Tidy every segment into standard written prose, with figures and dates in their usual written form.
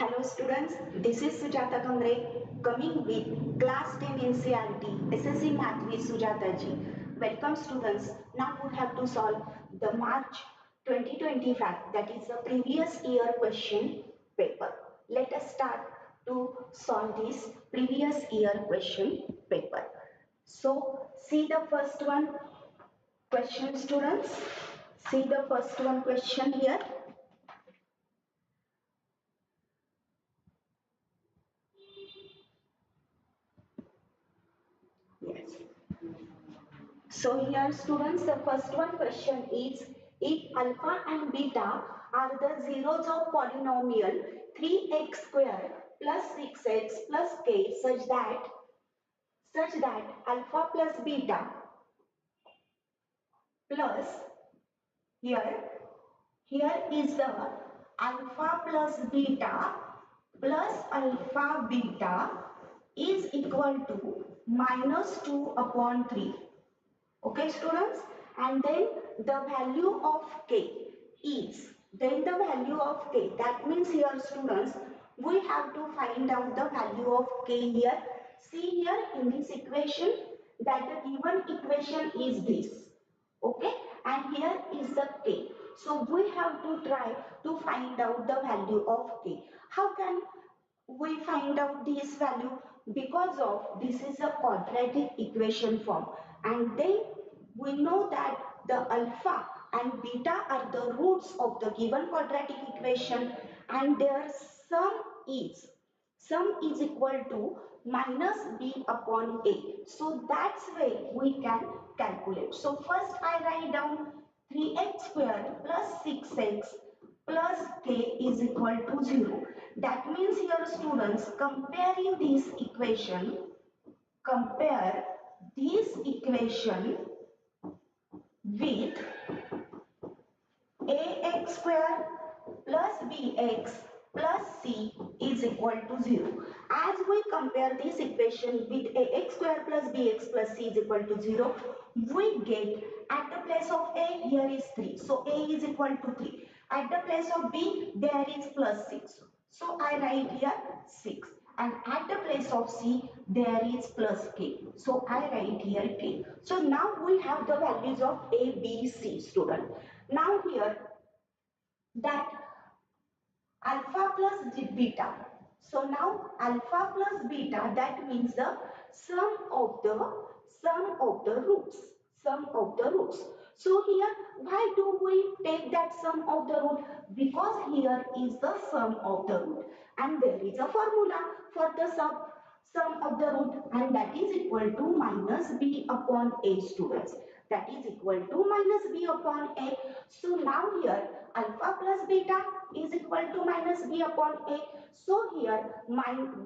Hello students, this is Sujata Kamre coming with class 10 NCERT SSC Math with Sujata ji. Welcome students. Now we have to solve the March 2025, that is the previous year question paper. Let us start to solve this previous year question paper. So see the first one question students. See the first one question here. Yes. So here students, the first one question is, if alpha and beta are the zeros of polynomial 3x square plus 6x plus k such that alpha plus beta plus here is the alpha plus beta is equal to minus 2 upon 3. Okay students, and then the value of k is, that means here students we have to find out the value of k here. See here in this equation that the given equation is this, okay, and here is the k. So we have to try to find out the value of k. How can we find out this value? Because of this is a quadratic equation form, and then we know that the alpha and beta are the roots of the given quadratic equation, and their sum is equal to minus b upon a. So that's way we can calculate. So first I write down 3x square plus 6x plus k is equal to 0. That means here students, comparing this equation, compare this equation with ax square plus bx plus c is equal to 0. As we compare this equation with ax square plus bx plus c is equal to 0, we get at the place of a here is 3. So a is equal to 3. At the place of b there is plus 6. So I write here 6. And at the place of c there is plus k. So I write here k. So now we have the values of a, b, c student. Now here that alpha plus beta. So now alpha plus beta, that means the sum of the roots. Sum of the roots. So here, why do we take that sum of the root? Because here is the sum of the root, and there is a formula for the sum of the root, and that is equal to minus b upon a students. That is equal to minus b upon a. So now here alpha plus beta is equal to minus b upon a. So here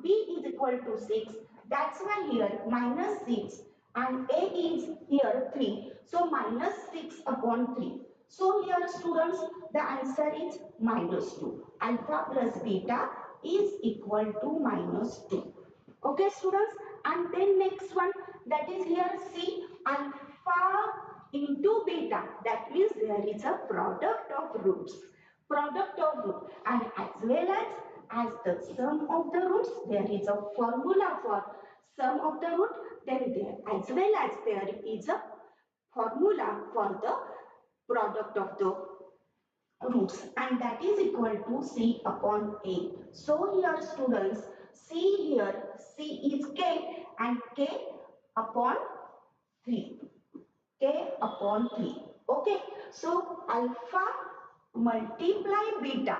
b is equal to 6. That's why here minus 6 and a is here 3. So minus 6 upon 3. So here students, the answer is minus 2. Alpha plus beta is equal to minus 2. Okay students, and then next one, that is here C, alpha into beta. That means there is a product of roots. And as well as the sum of the roots, there is a formula for sum of the root. Then there as well as there is a formula for the product of the roots, and that is equal to c upon a. So here students, c is k and k upon 3. Okay, so alpha multiply beta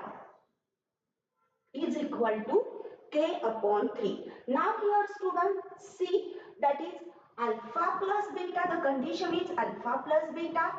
is equal to k upon 3. Now here students, see, that is alpha plus beta. The condition is alpha plus beta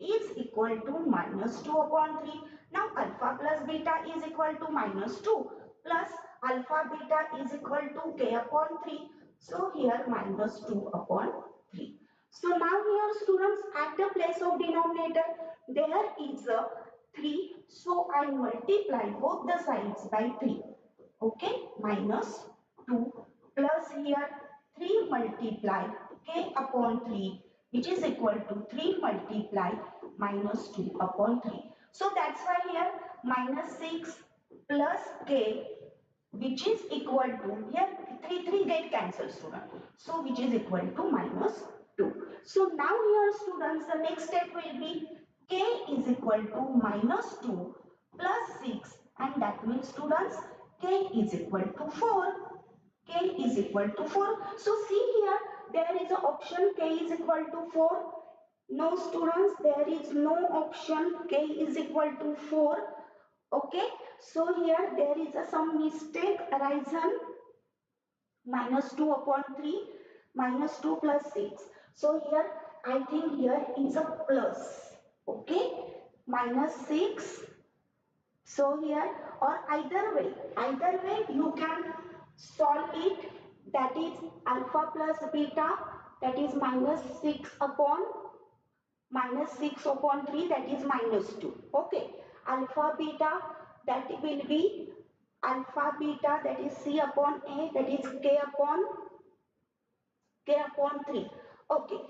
is equal to minus 2 upon 3. Now alpha plus beta is equal to minus 2 plus alpha beta is equal to k upon 3. So here minus 2 upon 3. So now here students, at the place of denominator there is a 3. So I multiply both the sides by 3. Okay, minus 2 plus here 3 multiply k upon 3, which is equal to 3 multiply minus 2 upon 3. So that's why here minus 6 plus k, which is equal to, here 3 get cancelled student, so which is equal to minus 2. So now here students, the next step will be k is equal to minus 2 plus 6, and that means students k is equal to 4. K is equal to 4. So see here, there is an option k is equal to 4. No students, there is no option k is equal to 4. Okay, so here there is some mistake arisen, minus 2 upon 3, minus 2 plus 6. So here I think here is a plus. Okay, minus 6. So here, or either way you can solve it, that is alpha plus beta, that is minus 6 upon 3, that is minus 2. Okay, alpha beta, that will be alpha beta, that is c upon a, that is k upon 3. Okay,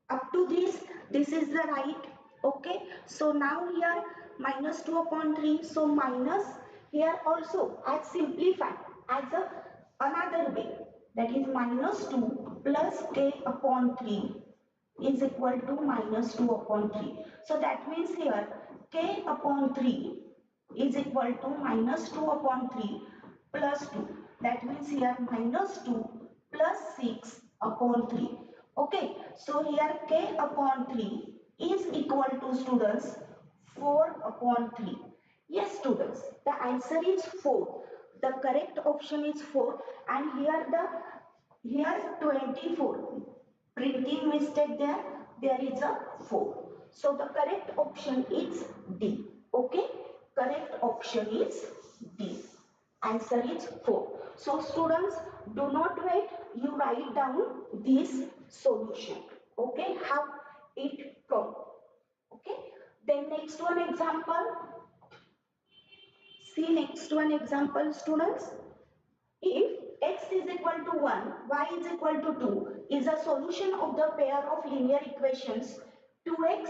up to this is the right. Okay, so now here minus 2 upon 3, so minus, here also I simplify as a another way, that is minus 2 plus k upon 3 is equal to minus 2 upon 3. So that means here k upon 3 is equal to minus 2 upon 3 plus 2. That means here minus 2 plus 6 upon 3. Okay, so here k upon 3 is equal to students 4 upon 3. Yes students, the answer is 4. The correct option is 4, and here 24. Printing mistake there is a 4. So the correct option is D. Okay, correct option is D. Answer is 4. So students, do not wait, you write down this solution. Okay, how it come. Okay, then next one example. See next one example students. If x is equal to 1, y is equal to 2 is a solution of the pair of linear equations 2x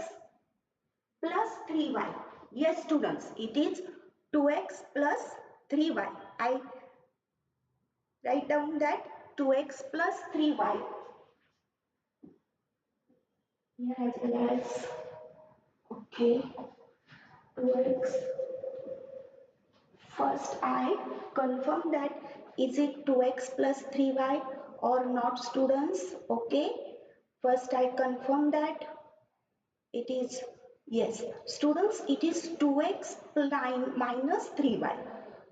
plus 3y. Yes students, it is 2x plus 3y. I write down that 2x plus 3y here as well as, okay, 2x. First I confirm that is it 2x plus 3y or not students. Okay, first I confirm that it is, yes students, it is 2x minus 3y.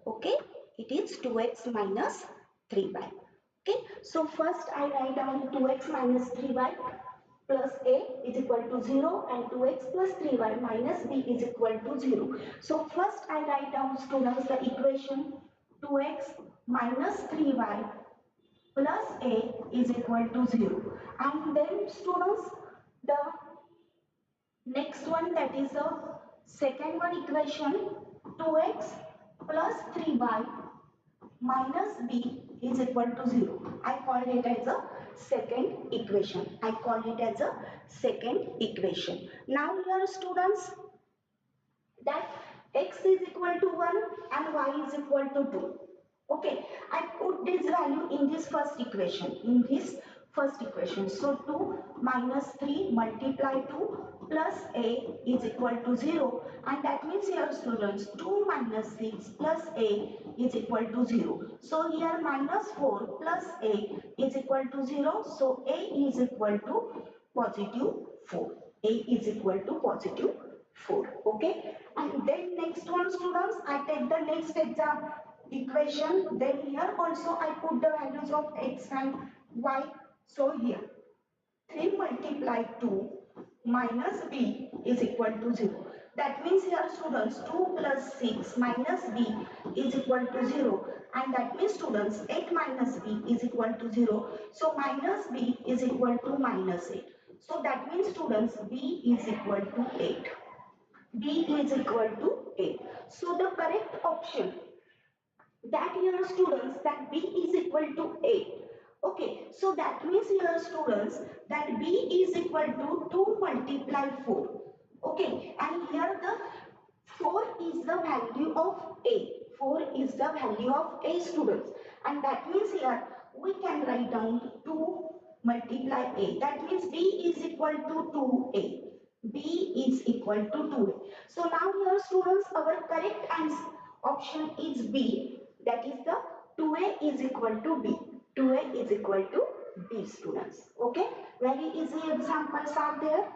Okay, it is 2x minus 3y. Okay, so first I write down 2x minus 3y plus a is equal to 0 and 2x plus 3y minus b is equal to 0. So first I write down students the equation 2x minus 3y plus a is equal to 0, and then students the next one, that is the second one equation 2x plus 3y minus b is equal to 0. I call it as a second equation. I call it as a second equation. Now here students, that x is equal to 1 and y is equal to 2. Okay, I put this value in this first equation, So 2 minus 3 multiply 2 plus a is equal to 0, and that means here students 2 minus 6 plus a is equal to 0. So here minus 4 plus a is equal to 0. So a is equal to positive 4. A is equal to positive 4. Okay, and then next one students, I take the next exam equation, then here also I put the values of x and y. So here 3 multiply 2 minus b is equal to 0. That means here students 2 plus 6 minus b is equal to 0, and that means students 8 minus b is equal to 0. So minus b is equal to minus 8. So that means students b is equal to 8. B is equal to 8. So the correct option that here students, that B is equal to 8. Okay, so that means here students that B is equal to 2 multiply 4. Okay, and here the 4 is the value of A. 4 is the value of A students, and that means here we can write down 2 multiply A. That means B is equal to 2A. B is equal to 2A. So now here students, our correct answer option is B. That is the 2A is equal to B. 2A is equal to B students. Okay. Very easy examples are there.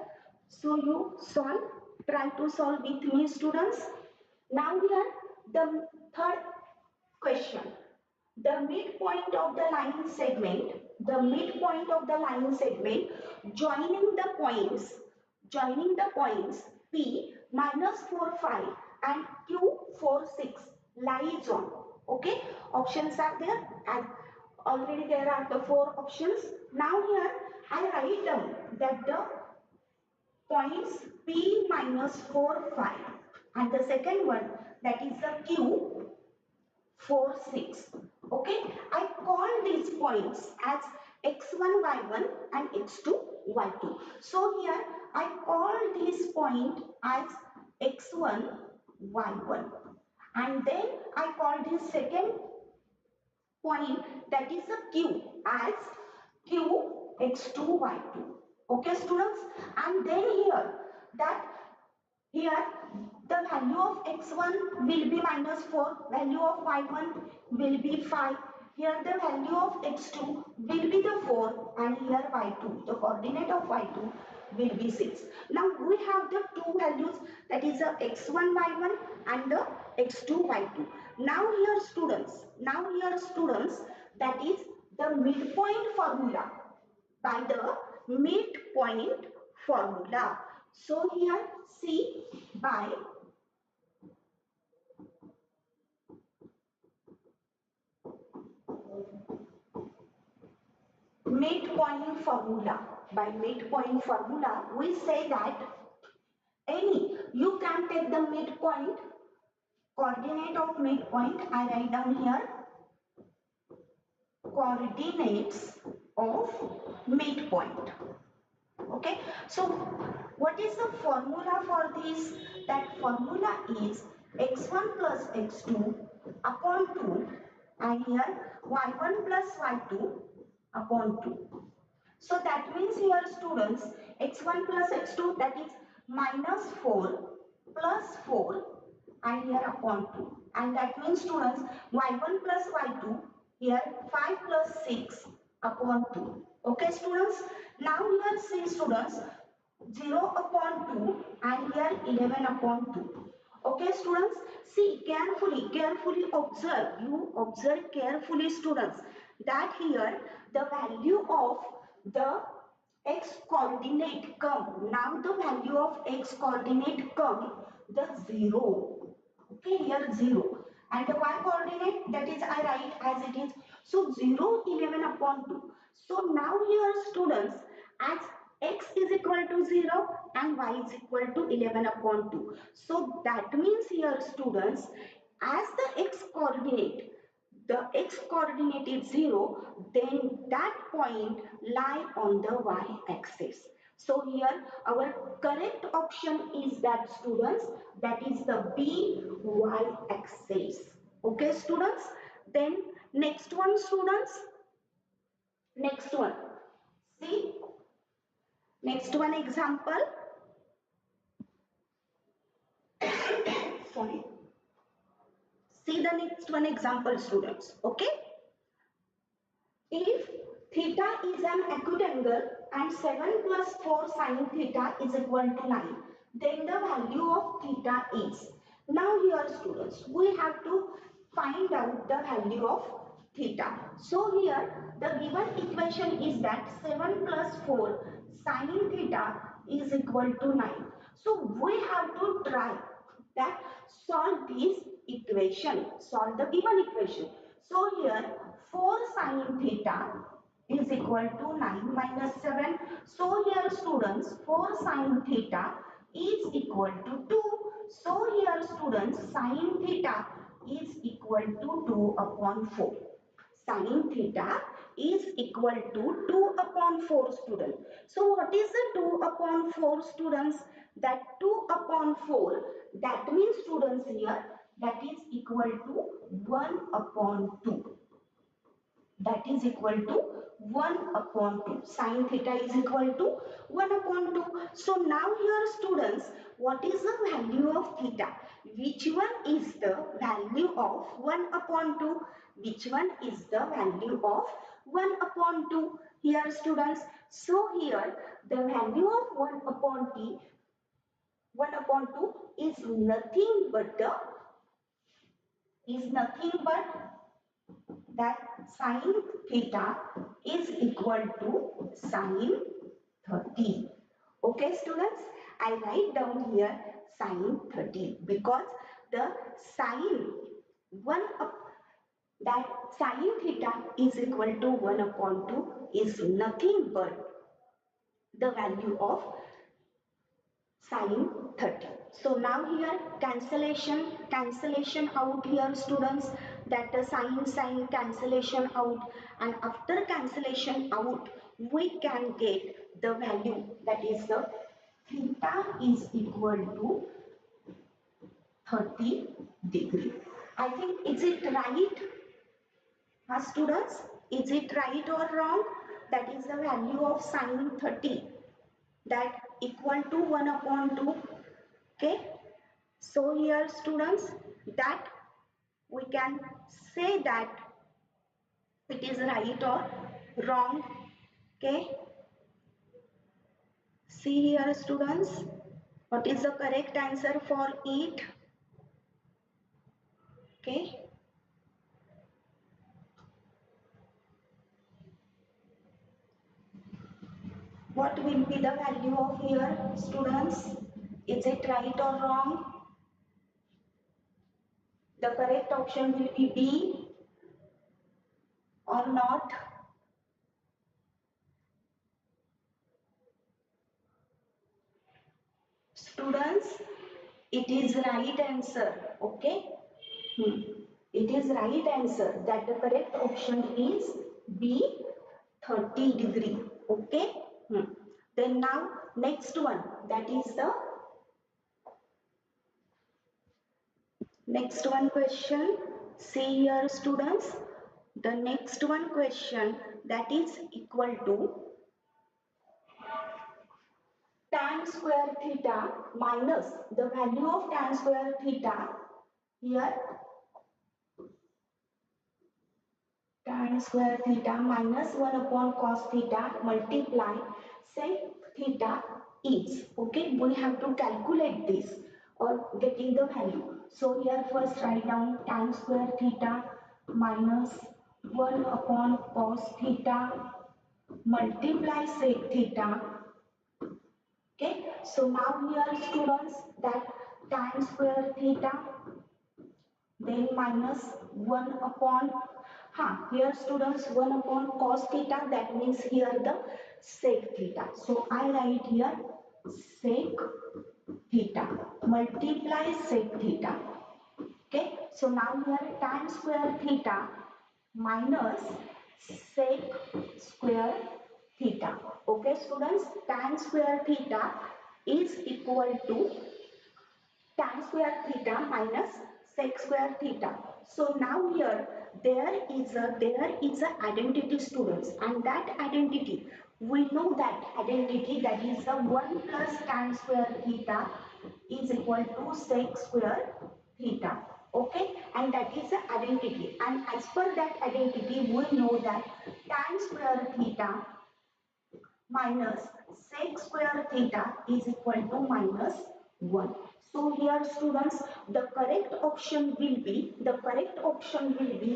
So you solve. Try to solve with me students. Now here the third question. The midpoint of the line segment, joining the points P minus 4 5 and Q 4 6 lies on. Okay, options are there, and already there are the 4 options. Now here I write down that the points P minus 4 5 and the second one, that is the Q 4 6. Okay, I call these points as x1 y1 and x2 y2. So here I call this point as x1 y1, and then I call this second point, that is a q, as q x2 y2. Okay students, and then here that here the value of x1 will be minus 4, value of y1 will be 5. Here the value of x2 will be the 4, and here y2, the coordinate of y2 will be 6. Now we have the two values, that is the x1 y1 and the x2 y2. Now here students, that is the midpoint formula, by the midpoint formula. So here see, by midpoint formula, we say that any, you can take the midpoint, coordinate of midpoint, I write down here, coordinates of midpoint. Okay, so what is the formula for this? That formula is x1 plus x2 upon 2, and here y1 plus y2 upon 2. So that means here students, x1 plus x2, that is minus 4 plus 4, and here upon 2. And that means students, y1 plus y2, here 5 plus 6 upon 2. Okay students, now here see students, 0 upon 2 and here 11 upon 2. Okay students, see carefully observe, you observe carefully students, that here the value of the x coordinate come, now the value of x coordinate come the 0. Okay, here 0, and the y coordinate, that is I write as it is. So 0 11 upon 2. So now here students, as x is equal to 0 and y is equal to 11 upon 2. So that means here students, as the x coordinate is 0, then that point lie on the y-axis. So here our correct option is that students, that is the B, y-axis. Okay students, then next one students, next one. See, next one example. Sorry. See the next one example students. Okay. If theta is an acute angle and 7 plus 4 sine theta is equal to 9, then the value of theta is. Now here students, we have to find out the value of theta. So here the given equation is that 7 plus 4 sine theta is equal to 9. So we have to try that solve this equation, solve the given equation. So here 4 sine theta is equal to 9 minus 7. So here students, 4 sine theta is equal to 2. So here students, sine theta is equal to 2 upon 4. Sine theta is equal to 2 upon 4 students. So what is the 2 upon 4 students? That 2 upon 4, that means students here that is equal to 1 upon 2. That is equal to 1 upon 2. Sin theta is equal to 1 upon 2. So now here students, what is the value of theta? Which one is the value of 1 upon 2? Which one is the value of 1 upon 2? Here students, so here the value of 1 upon 2 is nothing but that sine theta is equal to sine 30. Okay students, I write down here sine 30 because the sine 1 up, that sine theta is equal to 1 upon 2 is nothing but the value of sine 30. So now here cancellation out here students, that the sine cancellation out, and after cancellation out we can get the value, that is the theta is equal to 30 degree. I think, is it right? Students, is it right or wrong? That is the value of sine 30, that equal to 1 upon 2. Okay, so here students, that we can say that it is right or wrong. Okay, see here students, what is the correct answer for it? Okay, what will be the value of here students? Is it right or wrong? The correct option will be B or not. Students, it is right answer. Okay, it is right answer, that the correct option is B, 30 degree. Okay, then now next one, that is the next one question. See here students, the next one question, that is equal to tan square theta minus the value of tan square theta. Here tan square theta minus 1 upon cos theta multiply sec theta is. Okay, we have to calculate this or getting the value. So here first write down tan square theta minus 1 upon cos theta multiply sec theta. Okay, so now here students, that tan square theta, then minus 1 upon, here students 1 upon cos theta, that means here the sec theta. So I write here sec theta multiply sec theta. Okay, so now here tan square theta minus sec square theta. Okay students, tan square theta is equal to tan square theta minus sec square theta. So now here there is a identity students, and that identity, we know that identity, that is the 1 plus tan square theta is equal to sec square theta. Okay, and that is the identity, and as per that identity we know that tan square theta minus sec square theta is equal to minus 1. So here students, the correct option will be,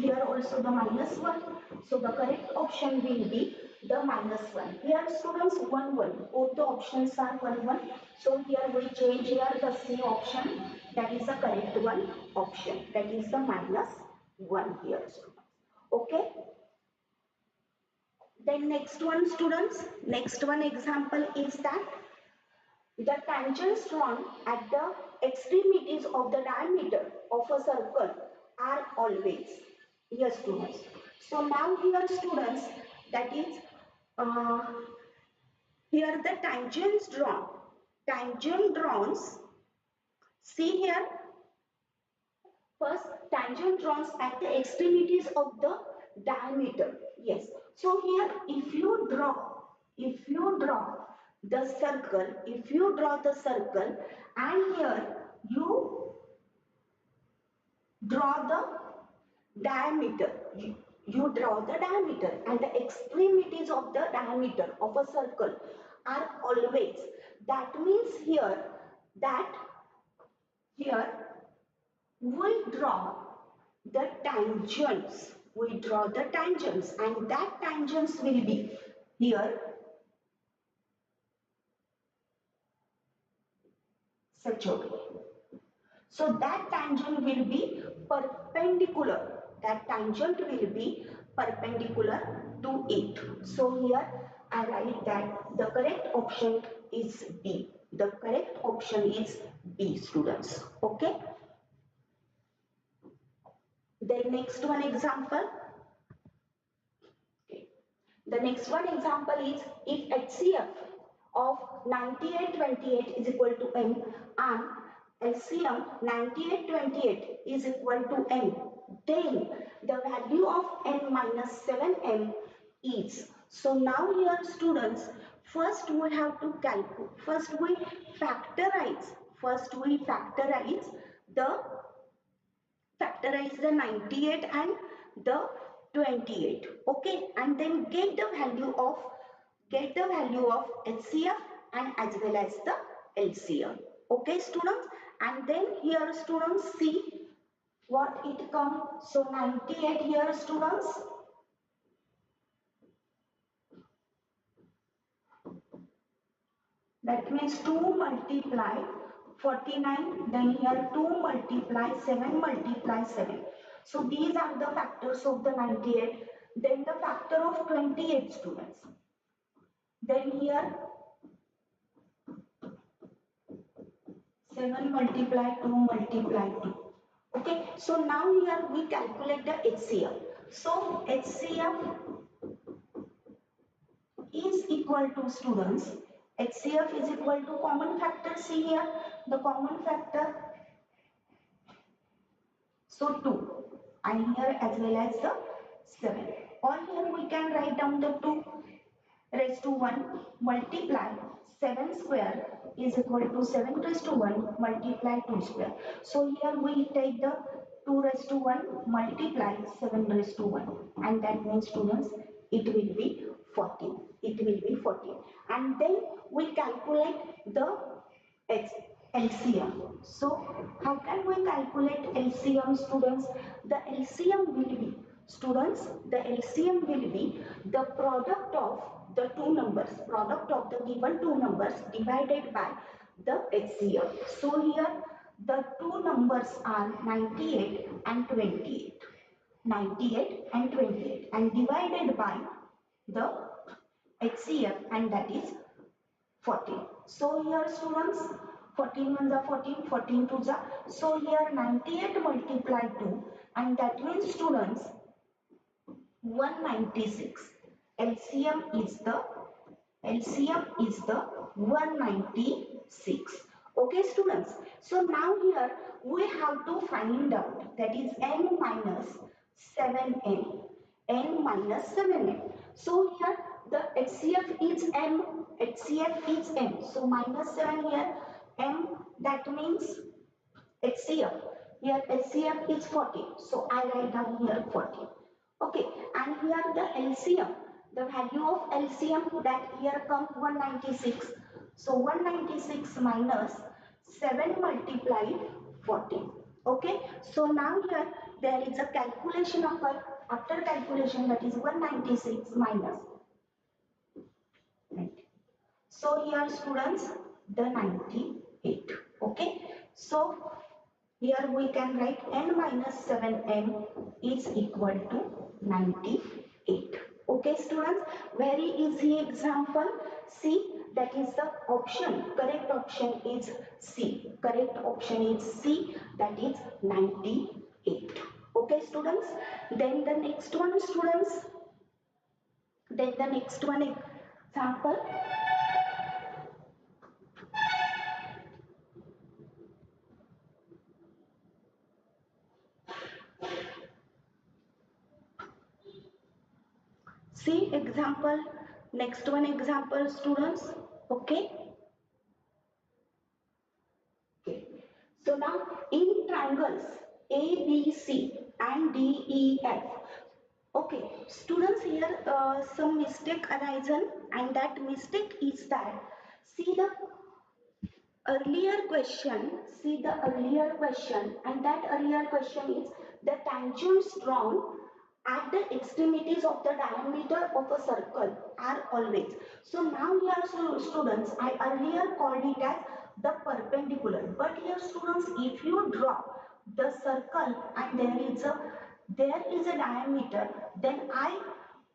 here also the minus 1. So the correct option will be the minus 1. Here students 1 1. Both the options are 1 1. So here we change here the C option. That is the correct one option. That is the minus 1 here students. Okay. Then next one students, next one example is that the tangents drawn at the extremities of the diameter of a circle are always, yes students. So now here students, that is uh, here the tangents drawn, tangent drawns, see here First, tangent drawn at the extremities of the diameter. Yes. So here, if you draw the circle, and here you draw the diameter. You draw the diameter, and the extremities of the diameter of a circle are always. That means that here we draw the tangents. We draw the tangents, and that tangents will be here such a way. So that tangent will be perpendicular. That tangent will be perpendicular to it. So here I write that the correct option is B. The correct option is B, students. Okay. Then next one example. The next one example is if HCF of 9828 is equal to M and LCM 9828 is equal to M, then the value of N minus 7M is. So now here students, first we have to calculate, first we factorize the 98 and the 28, okay, and then get the value of HCF and as well as the LCM, okay students, and then here students see what it comes. So 98 here students, that means 2 multiply 49, then here 2 multiply 7 multiply 7. So these are the factors of the 98. Then the factor of 28 students. Then here 7 multiply 2 multiply 2. Okay, so now here we calculate the HCF. So HCF is equal to students. HCF is equal to common factor. See here the common factor. So 2 and here as well as the 7. Or here we can write down the 2 raised to 1 multiply 7 square is equal to 7 raised to 1 multiply 2 square. So here we take the 2 raised to 1 multiply 7 raised to 1, and that means students it will be 14. It will be 14. And then we calculate the LCM. So how can we calculate LCM students? The LCM will be students, the LCM will be the product of the two numbers, product of the given two numbers divided by the HCF. So here the two numbers are 98 and 28. 98 and 28 and divided by the HCF, and that is 14. So here students 14 ones are 14, 14 twos are. So here 98 multiply 2, and that means students 196. LCM is the 196. Okay students. So now here we have to find out, that is n minus 7n. N minus 7n. So here the HCF is m. So minus 7 here m, that means HCF. Here HCF is 40. So I write down here 40. Okay, and here the LCM, the value of LCM, that here comes 196. So 196 minus 7 multiplied 40. Okay, so now here there is a calculation occur. After calculation, that is 196 minus 90. So here students the 98. Okay, so here we can write n minus 7m is equal to 98. Okay students, very easy example. See, that is the option. Correct option is C. Correct option is C, that is 98. Okay students, then the next one students, then the next one example. See example, next one example students. Okay. Okay. So now in triangles ABC and DEF. Okay, students here some mistake arisen, and that mistake is that see the earlier question, and that earlier question is the tangents drawn at the extremities of the diameter of a circle are always. So now here students, I earlier called it as the perpendicular, but here students, if you draw the circle and there is a diameter, then I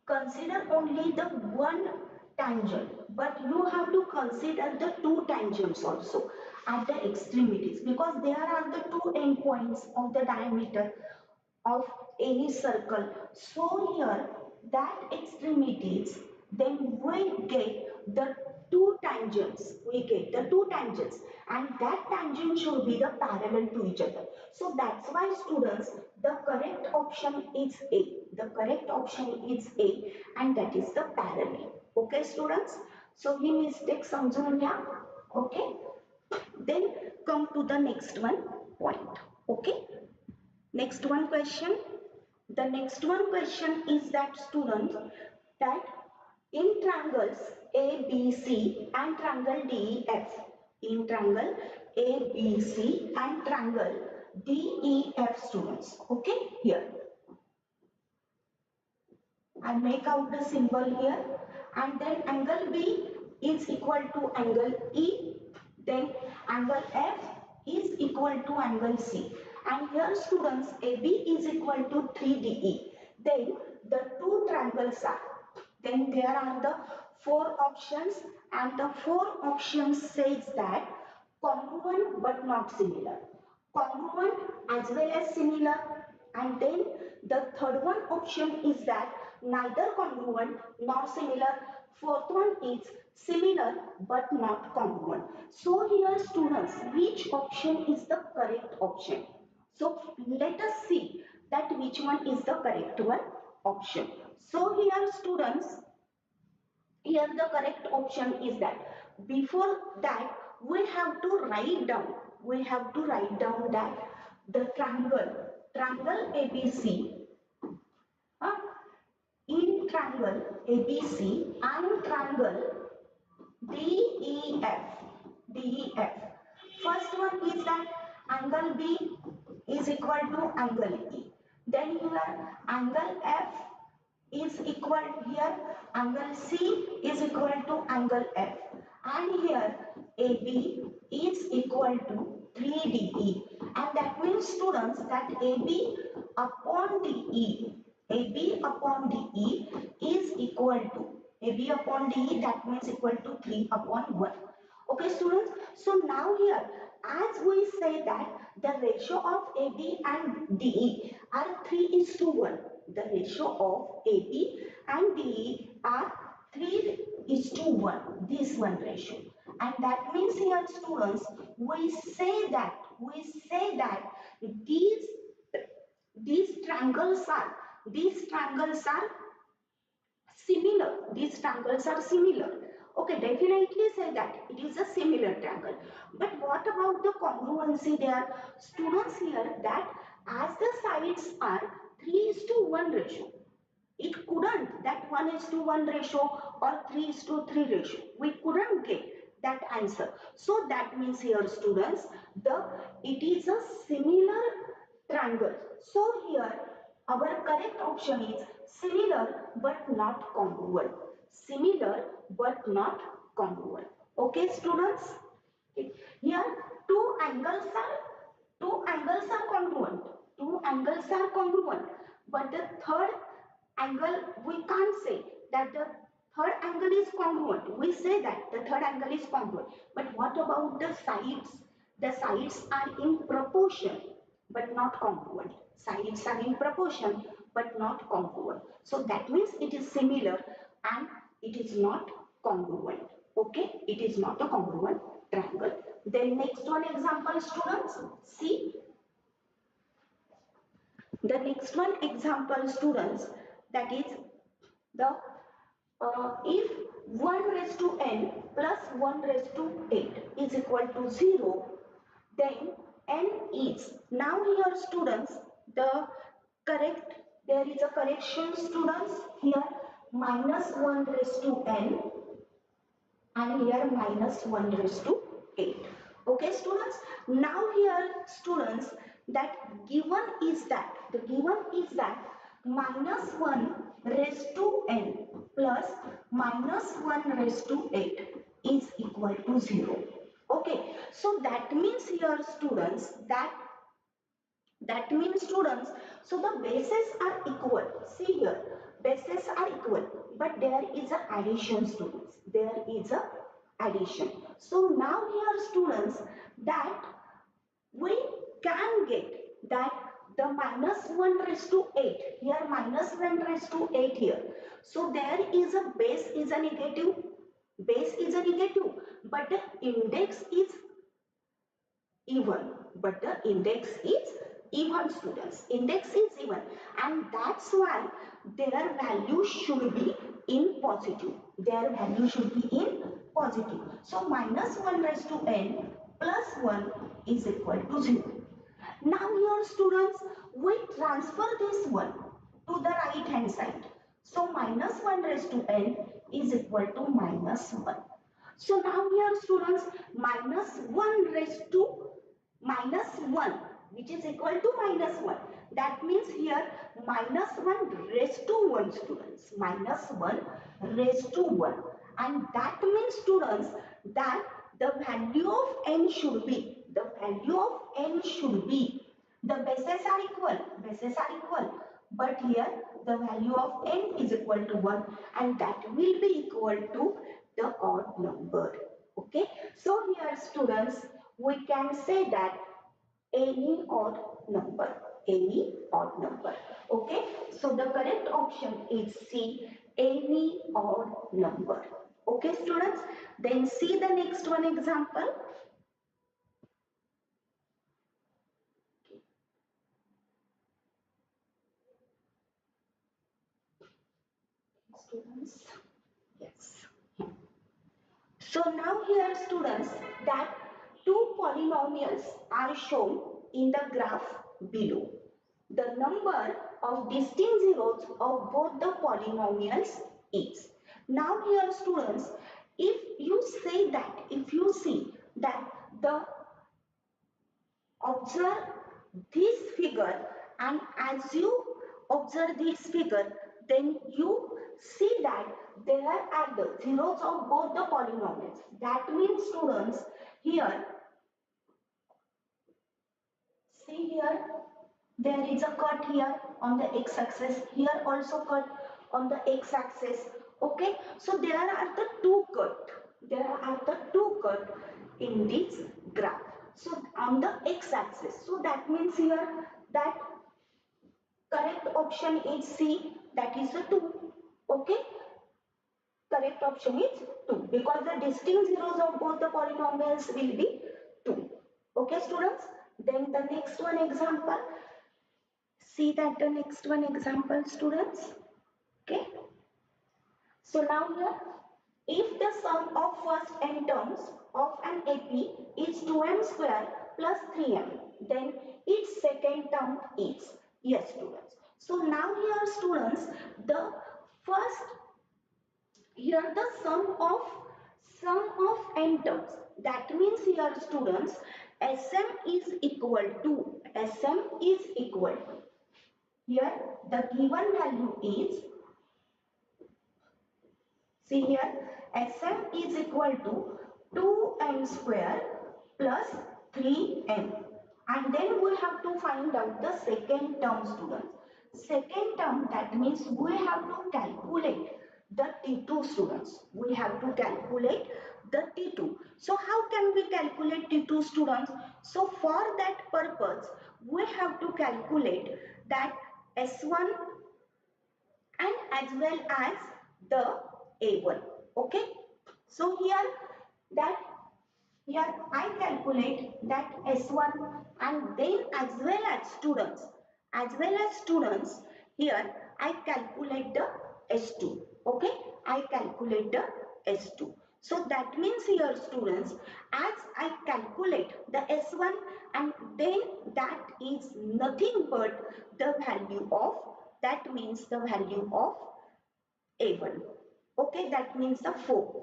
consider only the one tangent, but you have to consider the two tangents also at the extremities, because there are the two endpoints of the diameter of any circle. So here that extremities, then we get the two tangents, and that tangent should be the parallel to each other. So that's why students, the correct option is A. The correct option is A, and that is the parallel. Okay students, so he mistake समजून घ्या. Okay, then come to the next one point. Okay, next one question. The next one question is that students, that in triangles ABC and triangle DEF, in triangle ABC and triangle DEF students, okay, here I make out the symbol here, and then angle B is equal to angle E, then angle F is equal to angle C, and here students AB is equal to 3DE. Then the two triangles are, then there are the four options, and the four options says that congruent but not similar, congruent as well as similar, and then the third one option is that neither congruent nor similar. Fourth one is similar but not congruent. So here students, which option is the correct option? So let us see that which one is the correct one option. So here students, here the correct option is that, before that we have to write down, that the triangle ABC, uh, in triangle ABC and triangle DEF. DEF. First one is that angle B is equal to angle E. Then here angle F is equal, here angle C is equal to angle F, and here AB is equal to 3DE, and that means students that AB upon DE, AB upon DE is equal to, AB upon DE, that means equal to 3 upon 1. Okay students, so now here as we say that the ratio of AB and DE are 3:1. The ratio of AB and DE are 3:1. This one ratio. And that means here students, we say that these these triangles are similar. These triangles are similar. Okay, definitely say that it is a similar triangle. But what about the congruency there? Students here, that as the sides are 3:1 ratio, it couldn't that 1:1 ratio or 3:3 ratio. We couldn't get that answer. So that means here students, it is a similar triangle. So here our correct option is similar but not congruent. Similar but not congruent. Okay students? Okay. Here two angles are congruent. Two angles are congruent. But the third angle, we can't say that the third angle is congruent. We say that the third angle is congruent. But what about the sides? The sides are in proportion but not congruent. Sides are in proportion but not congruent. So that means it is similar and it is not congruent. Okay, it is not a congruent triangle. Then next one example students, see. The next one example students, that is the If 1 raised to n plus 1 raised to 8 is equal to 0, then n is, now here students, the correct, there is a correction students, here minus 1 raised to n and here minus 1 raised to 8. Okay students, now here students, that given is that, the given is that minus 1 raised to n plus minus 1 raised to 8 is equal to 0. Okay, so that means here students, that means students, so the bases are equal. See here, bases are equal, but there is a addition students. There is a addition. So now here students, that we can get that the minus 1 raised to 8, here minus 1 raised to 8 here. So there is a base is a negative, base is a negative, but the index is even, but the index is even students, index is even, and that's why their value should be in positive, their value should be in positive. So minus 1 raised to n plus 1 is equal to 0. Now here students, we transfer this one to the right hand side. So minus 1 raised to n is equal to minus 1. So now here students, minus 1 raised to minus 1, which is equal to minus 1. That means here minus 1 raised to 1 students, minus 1 raised to 1. And that means students, that the value of n should be, the value of n should be, the bases are equal, bases are equal, but here the value of n is equal to 1, and that will be equal to the odd number. Okay, so here students, we can say that any odd number, any odd number. Okay, so the correct option is C, any odd number. Okay students, then see the next one example. Students, yes. So now here students, that two polynomials are shown in the graph below. The number of distinct zeros of both the polynomials is. Now here students, if you say that, if you see that the observe this figure, and as you observe this figure, then you see that there are the zeros of both the polynomials. That means students, here, see here, there is a cut here on the x-axis, here also cut on the x-axis. Okay, so there are the two cut, there are the two cut in this graph. So on the x-axis, so that means here that correct option is C, that is the 2. Okay, correct option is 2, because the distinct zeros of both the polynomials will be 2. Okay students, then the next one example. See that the next one example students. Okay. So now here, if the sum of first n terms of an AP is 2m square plus 3m, then its second term is, yes students. So now here students, the first, here the sum of n terms. That means here students, Sm is equal to, Sm is equal to, here the given value is, see here, Sm is equal to 2m square plus 3m. And then we have to find out the second term students. Second term, that means we have to calculate the T2 students. We have to calculate the T2. So how can we calculate T2 students? So for that purpose, we have to calculate that S1 and as well as the A1. Okay, so here that, here I calculate that S1, and then as well as students, here I calculate the S2. Okay, I calculate the S2. So that means here students, as I calculate the S1, and then that is nothing but the value of, that means the value of A1. Okay, that means the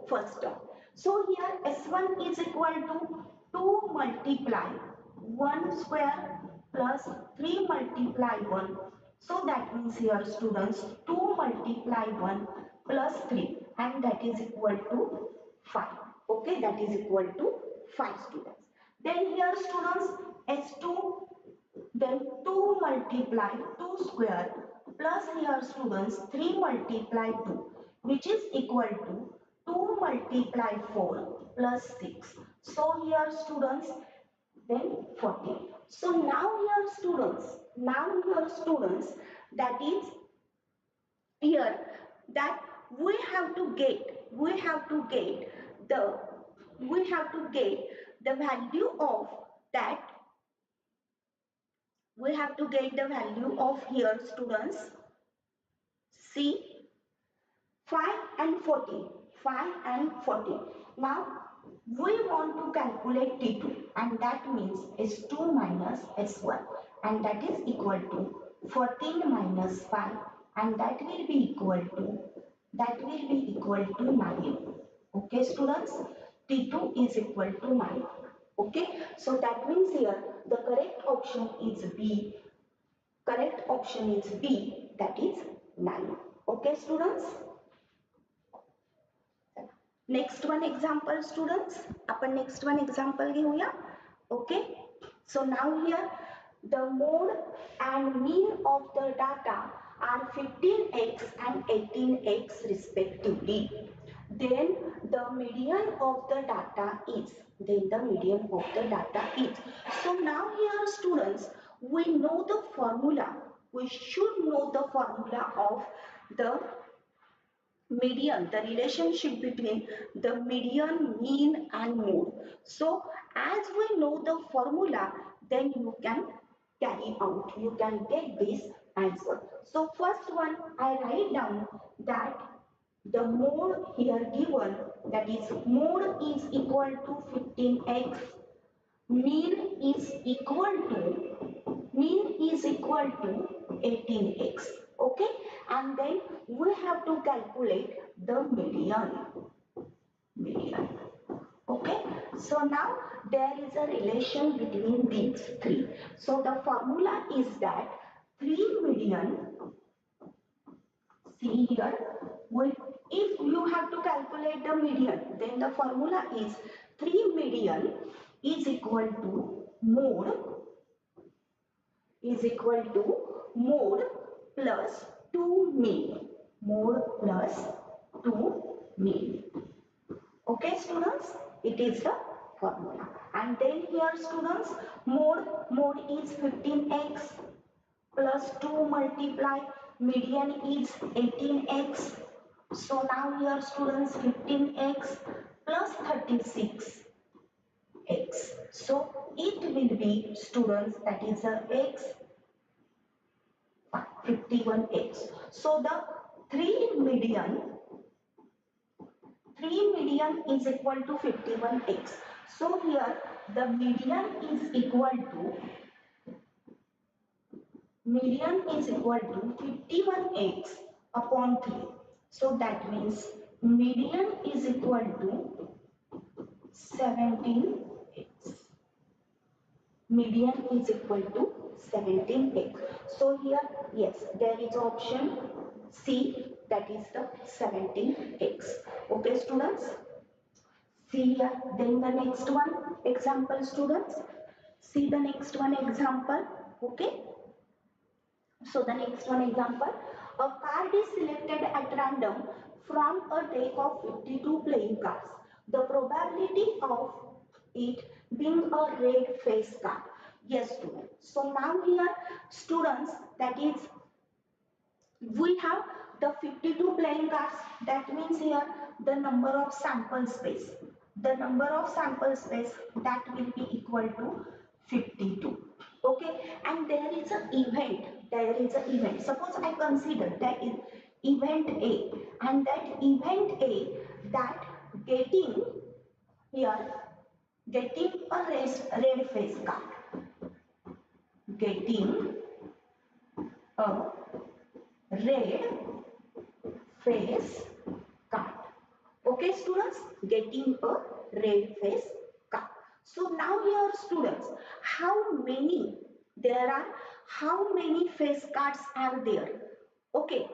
first term. So here S1 is equal to 2 multiply 1 square plus 3 multiply 1. So that means here students 2 multiply 1 plus 3, and that is equal to 5. Okay, that is equal to 5 students. Then here students S2, then 2 multiply 2 square plus here students 3 multiply 2, which is equal to 2 multiply 4 plus 6. So here students, then 14. So now here students, that is here that we have to get the value of that, we have to get the value of here students, see, 5 and 14, 5 and 14. Now we want to calculate T2, and that means S2 minus S1, and that is equal to 14 minus 5, and that will be equal to 9. Okay students, T2 is equal to 9. Okay, so that means here the correct option is B. Correct option is B, that is 9. Okay students. Next one example students, आपण next one example घेऊया. Okay, so now here the mode and mean of the data are 15x and 18x respectively. Then the median of the data is, so now here students, we know the formula, we should know the formula of the median, the relationship between the median, mean and mode. So as we know the formula, then you can carry out, you can get this answer. So first one, I write down that the mode here given, that is mode is equal to 15x, mean is equal to 18x. Okay, and then we have to calculate the median. Okay, so now there is a relation between these three. So the formula is that 3 median, see here, if you have to calculate the median, then the formula is 3 median is equal to mode plus 2 mean. Mode plus 2 mean. Okay students, it is the formula. And then here students, mode is 15x plus 2 multiply median is 18x. So now here students 15x plus 36x. So it will be students, that is a x 51x. So the 3 median is equal to 51x. So here the median is equal to 51x upon 3. So that means median is equal to 17x. Median is equal to 17x. So here, yes, there is option C, that is the 17x. Okay students, see here. Then the next one example students, see the next one example. Okay, so the next one example, a card is selected at random from a deck of 52 playing cards. The probability of it being a red face card. Yes students. So now here students, that is we have the 52 playing cards, that means here the number of sample space, that will be equal to 52. Okay, and there is an event, suppose I consider that is event A, and that event A, that getting here, getting a red face card, getting a red face card. Okay students, getting a red face card. So now here students, how many there are, how many face cards are there? Okay,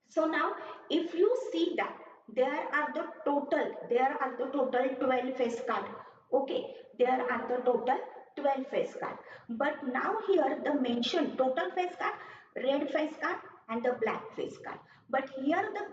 so now if you see that there are the total 12 face card. Okay, there are the total 12 face card. But now here the mention total face card, red face card and the black face card. But here the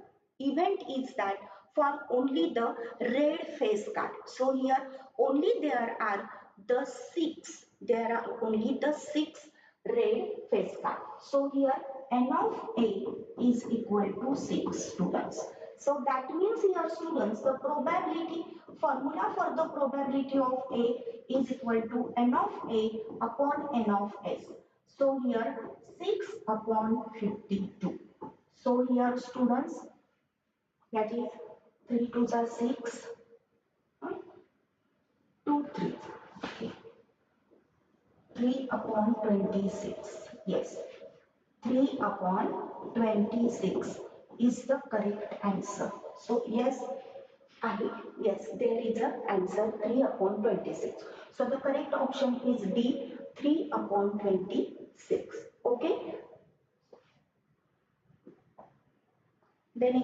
event is that for only the red face card. So here only there are the 6. There are only the 6 red face card. So here n of A is equal to 6 students. So that means here students, the probability formula for the probability of A is equal to n of A upon n of S. So here 6 upon 52. So here students, that is 3 2s are 6, 2 3. Okay. 3 upon 26. Yes. 3 upon 26 is the correct answer. So yes, there is an answer 3 upon 26. So the correct option is D, 3 upon 26. Okay. Then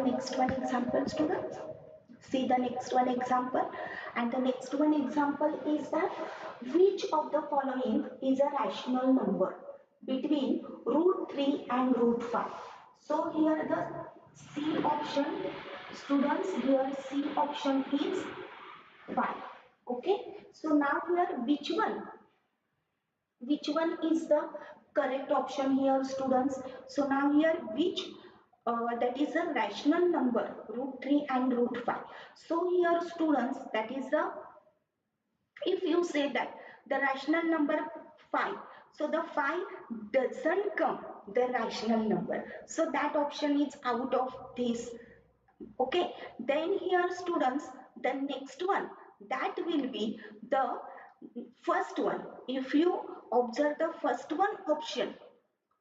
next one example students. See the next one example, and the next one example is that which of the following is a rational number between root 3 and root 5. So here the C option, students, here C option is 5. Okay, so now here which one is the correct option here students? So now here which that is a rational number, root 3 and root 5. So here students, that is the, if you say that the rational number 5, so the 5 doesn't come the rational number. So that option is out of this. Okay, then here students, the next one, that will be the first one. If you observe the first one option,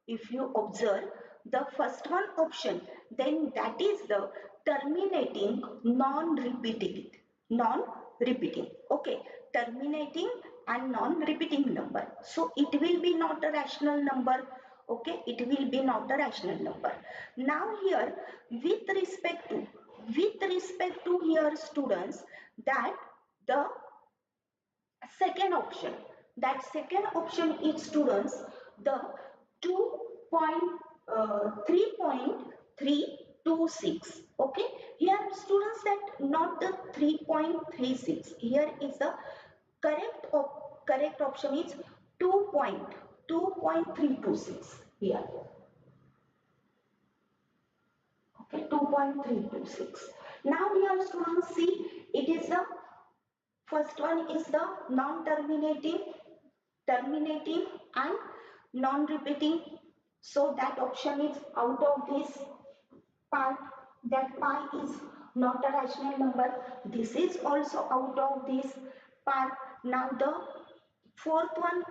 if you observe the first one option, then that is the terminating non-repeating. Non-repeating. Okay, terminating and non-repeating number. So it will be not a rational number. Okay, it will be not a rational number. Now here, with respect to here students, that the second option, that second option is students the 3.326. Okay, here students, that not the 3.36, here is the correct option is 2.326 here. Okay, 2.326. Now here students, see, it is the first one is the non-terminating, terminating and non-repeating. So that option is out of this part. That pi is not a rational number. This is also out of this part. Now the fourth one,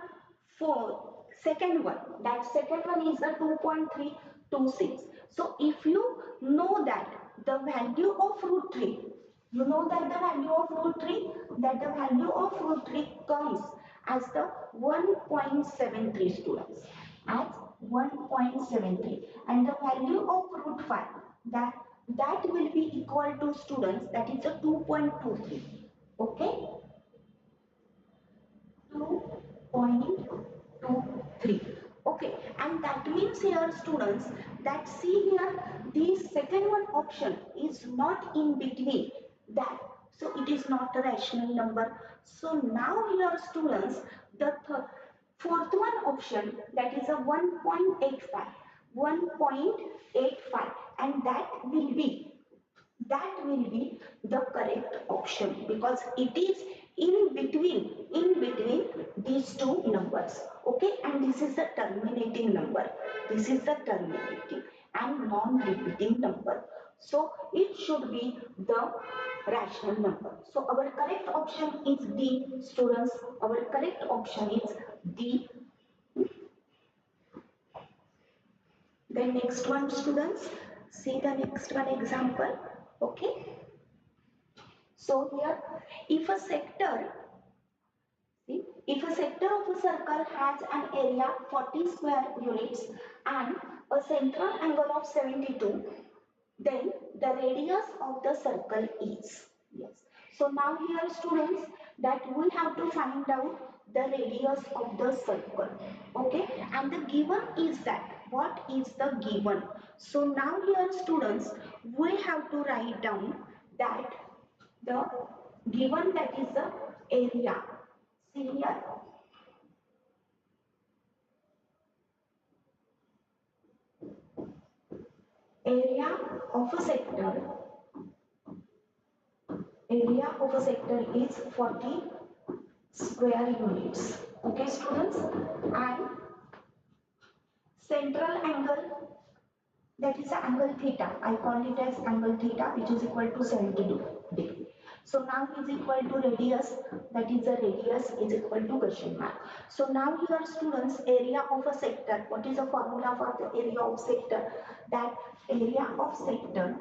second one, that second one is the 2.326. So if you know that the value of root 3, you know that the value of root 3, that the value of root 3 comes as the 1.73 students, as 1.73, and the value of root 5, that will be equal to students, that is a 2.23. Okay, 2.23. Okay, and that means here students, that see here, the second one option is not in between that, so it is not a rational number. So now here students, the fourth one option, that is a 1.85, 1.85, and that will be the correct option, because it is in between these two numbers. Okay, and this is the terminating number, this is the terminating, and non-repeating number. So it should be the rational number. So our correct option is D, students. Our correct option is D. The next one, students. See the next one example. Okay. So here, if a sector, see, if a sector of a circle has an area 40 square units and a central angle of 72, then the radius of the circle is, yes. So now here, students, that we have to find out the radius of the circle, okay, and the given is that, what is the given? So now here, students, we have to write down that the given, that is the area. See here, area of a sector, area of a sector is 40 square units. Okay, students, and central angle, that is the angle theta. I call it as angle theta, which is equal to 70 degree. So now is equal to radius, that is the radius is equal to question mark. So now here, students, area of a sector, what is the formula for the area of sector? That area of sector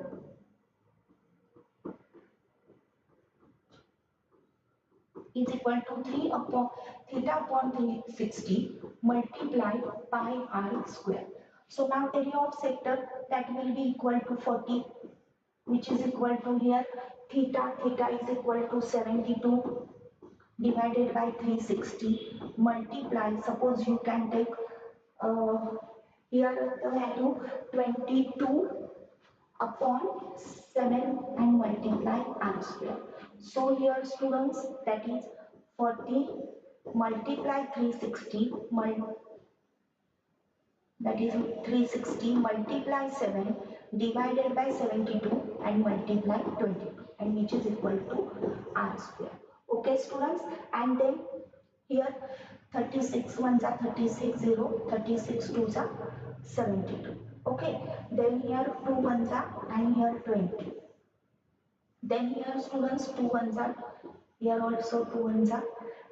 is equal to 3 upon theta upon 360 multiplied pi r square. So now area of sector, that will be equal to 40, which is equal to here theta, theta is equal to 72 divided by 360 multiply, suppose you can take here the value 22 upon 7 and multiply r square. So here, students, that is 40 multiply 360 that is 360 multiply 7 divided by 72 and multiply 22, and which is equal to r square. Okay, students, and then here 36 ones are 36 0, 36 twos are 72. Okay, then here 2 ones are and here 20. Then here, students, 2 ones are, here also 2 ones are,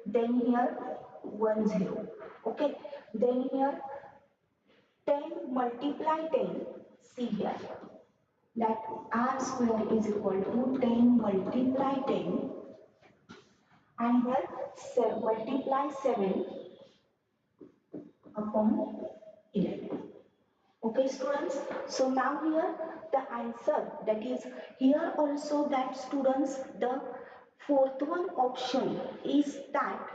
then here 1 0. Okay, then here 10 multiply 10, see here, that r square is equal to 10 multiply 10, and here multiply 7 upon 11. Okay, students, so now here the answer, that is here also that, students, the fourth one option is that.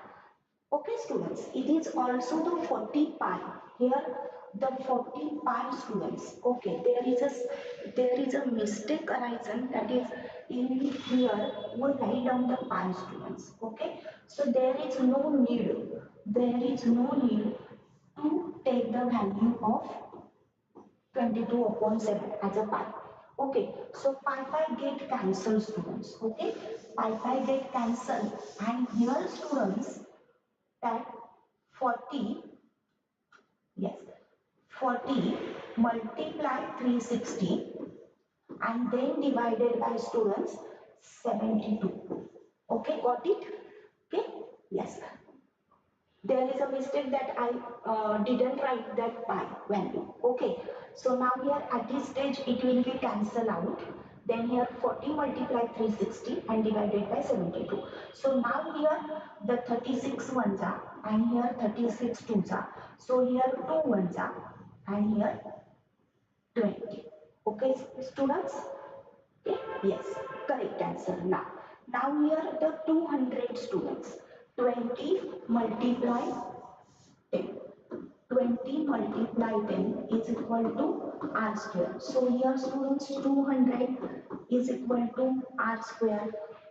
Okay, students, it is also the 40 pi. Here the 40 pi, students. Okay, there is a mistake arisen, that is in here we write down the pi, students. Okay, so there is no need. There is no need to take the value of 22 upon 7 as a pi. Okay, so pi get cancelled, students. Okay, pi get cancelled, and here, students, that 40, yes, 40 multiply 360 and then divided by, students, 72. Okay, got it? Okay, yes. There is a mistake that I didn't write that pi value. Okay, so now here at this stage it will be cancelled out. Then here 40 multiply 360 and divided by 72. So now here the 36 ones are and here 36 twos are. So here 2 ones are and here 20. Okay, students? Okay, yes, correct answer now. Now here the 200, students. 20 multiply 10. 20 multiply 10 is equal to r square. So here, students, 200 is equal to r square.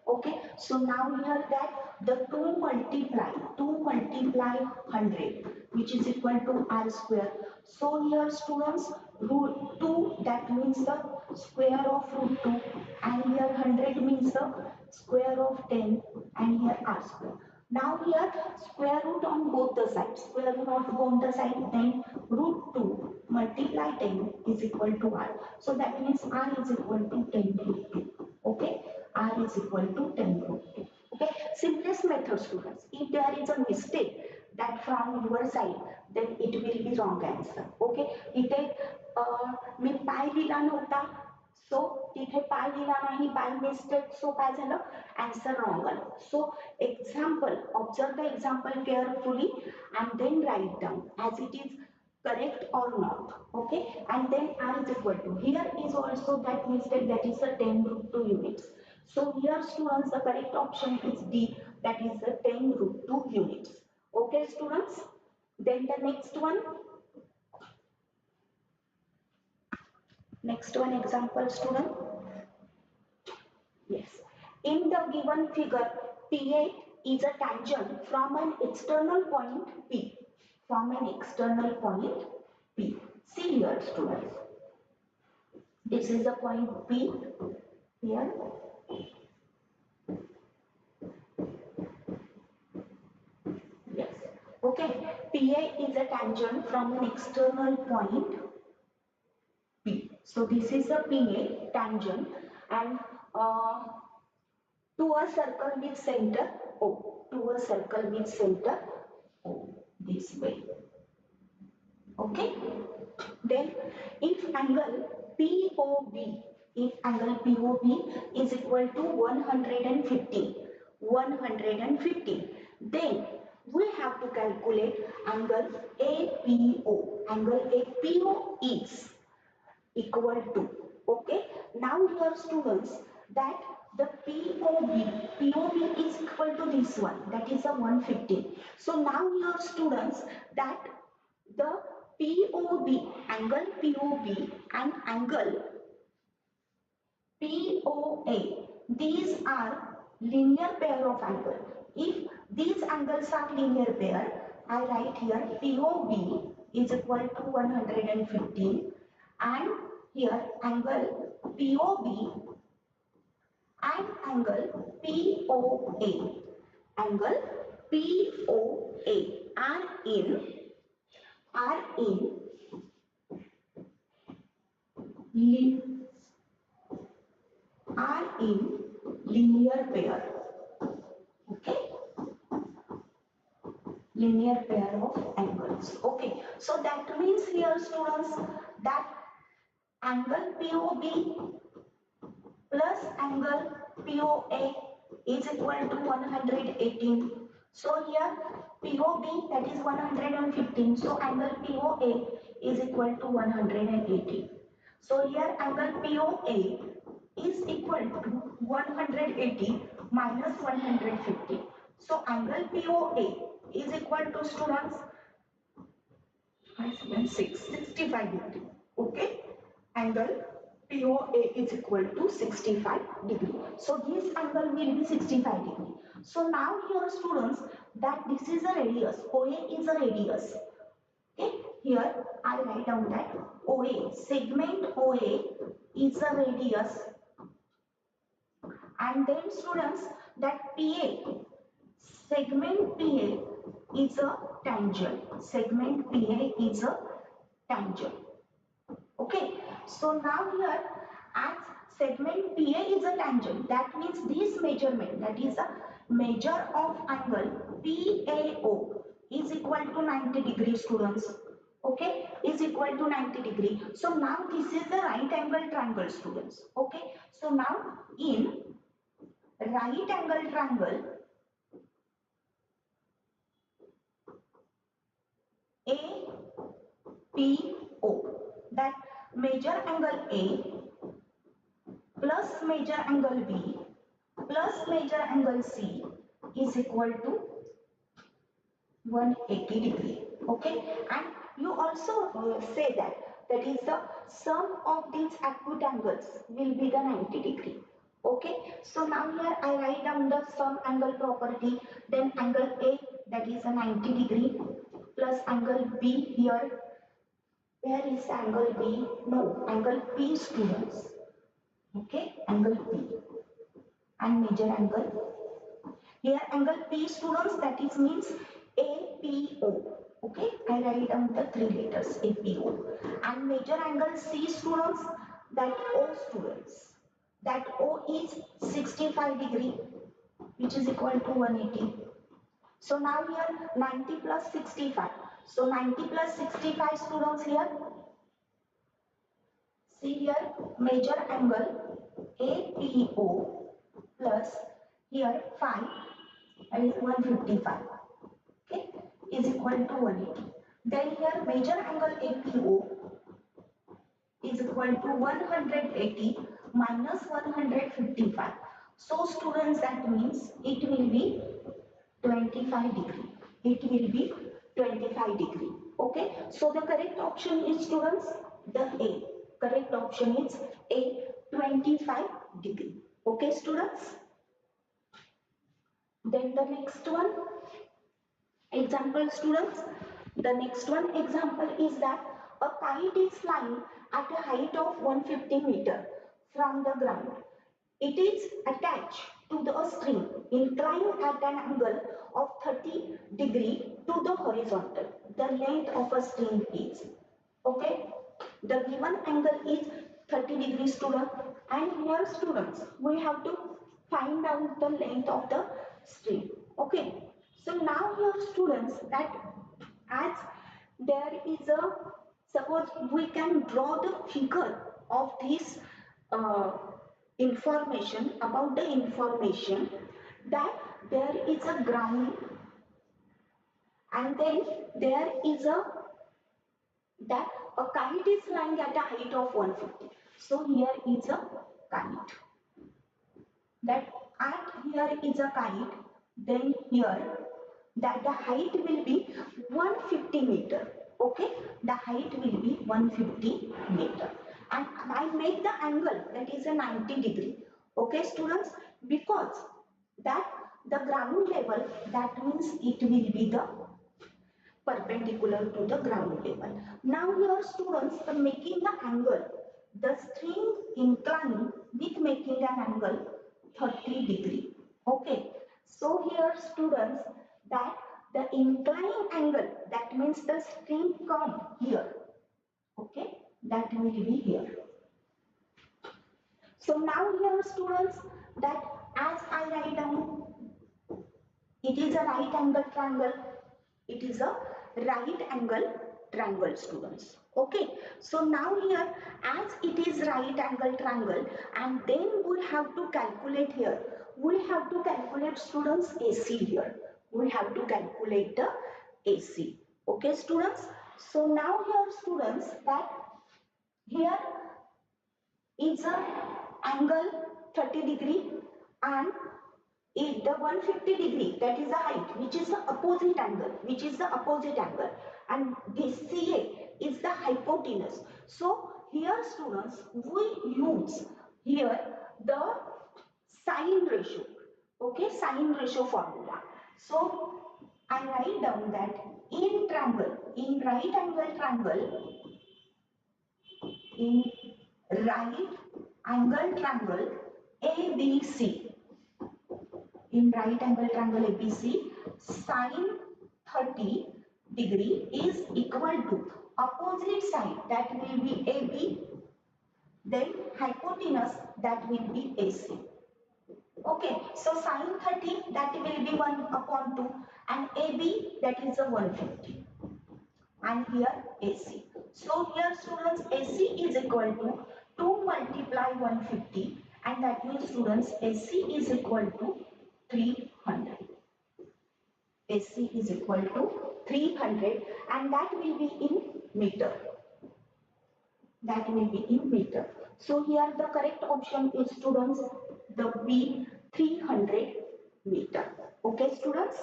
Okay, so now here that the 2 multiply 100, which is equal to r square. So here, students, root 2, that means the square of root 2, and here 100 means the square of 10, and here r square. Now here square root on both the sides, square root of both the sides, then root 2 multiply 10 is equal to r. So that means r is equal to 10 root 2. Okay, r is equal to 10 root 2. Okay, simplest method students. If there is a mistake that from your side, then it will be wrong answer. Okay, इथे मी पाय लिहिला नव्हता, सो तिथे पाय लिहिला नाही by mistake, सो काय झालं answer wrong आलं. So example, observe the example carefully and then write down as it is correct or not. Okay, and then r is equal to, here is also that mistake, that is the 10 root 2 units. So here students the correct option is D, that is the 10 root 2 units. Okay students, then the next one example student. Yes, in the given figure, PA is a tangent from an external point P. From an external point P. See here, students. This is the point P here. Yes. Okay. PA is a tangent from an external point P. So this is a PA tangent, and to a circle with center O. To a circle with center O. This way. Okay. Then if angle POB, if angle POB is equal to 150, then we have to calculate angle APO. Angle APO is equal to, okay. Now here students, that the POB is equal to this one, that is a 150. So now here students, that the POB, angle POB and angle POA, these are linear pair of angle. If these angles are linear pair, I write here POB is equal to 115, and here angle POB and angle POA. Angle POA are in linear pair. Okay, linear pair of angles. Okay, so that means here students, that angle POB plus angle POA is equal to 118. So here POB, that is 115. So angle POA is equal to 180. So here angle POA is equal to 180 minus 150. So angle POA is equal to students 65 degree. Okay, angle POA is equal to 65 degree. So this angle will be 65 degree. So now here students, that this is a radius, OA is a radius. Okay, here I write down that OA, segment OA is a radius, and then students, that PA, segment PA is a tangent. Segment PA is a tangent. Okay, so now here, as segment PA is a tangent, that means this measurement, that is a measure of angle PAO is equal to 90 degree students. Okay, is equal to 90 degree. So now this is the right angle triangle students. Okay, so now in right angle triangle APO, that major angle A plus major angle B plus major angle C is equal to 180 degree. Okay, and you also say that, that is the sum of these acute angles will be the 90 degree. Okay, so now here I write down the sum angle property, then angle A, that is a 90 degree, plus angle B here. Where is angle B? No, angle P students. Okay, angle P and major angle Here angle P students, that is means APO. Okay, I write down the three letters APO. And major angle C students, that O students. That O is 65 degree, which is equal to 180. So now here 90 plus 65. So 90 plus 65 students here. See here major angle APO plus here 5, that is 155. Okay, is equal to 180. Then here major angle APO is equal to 180 minus 155. So students, that means it will be 25 degree. It will be 25 degree. Okay. So the correct option is students the A. Correct option is A, 25 degree. Okay students. Then the next one example students. The next one example is that a kite is flying at a height of 150 meter from the ground. It is attached to the string inclined at an angle of 30 degree to the horizontal. The length of a string is, okay, the given angle is 30 degrees student, and here students we have to find out the length of the string. Okay, so now here students, that as there is a, suppose we can draw the figure of this uh, information, about the information that there is a ground and then there is a, that a kite is flying at a height of 150. So here is a kite, that at here is a kite, then here that the height will be 150 meter. Okay, the height will be 150 meter, and I make the angle that is a 90 degree. Okay students, because that the ground level, that means it will be the perpendicular to the ground level. Now here students, the making the angle, the string incline with making an angle 30 degree. Okay, so here students, that the inclining angle, that means the string come here. Okay, that will be here. So now here students, that as I write down, it is a right angle triangle. It is a right angle triangle students. Okay. So now here, as it is right angle triangle, and then we have to calculate here. We have to calculate students AC here. We have to calculate the AC. Okay students. So now here students, that here is a angle 30 degree, and if the 150 degree, that is the height, which is the opposite angle, and this CA is the hypotenuse. So here students, we use here the sine ratio. Okay, sine ratio formula. So I write down that in triangle, in right angle triangle, in right angle triangle ABC, in right angle triangle ABC, sine 30 degree is equal to opposite side, that will be AB, then hypotenuse, that will be AC. Okay, so sine 30, that will be 1 upon 2, and AB, that is a 150, and here AC. So here students, AC is equal to 2 multiply 150, and that means students AC is equal to 300. AC is equal to 300, and that will be in meter. That will be in meter. So here the correct option is students the B, 300 meter. Okay students.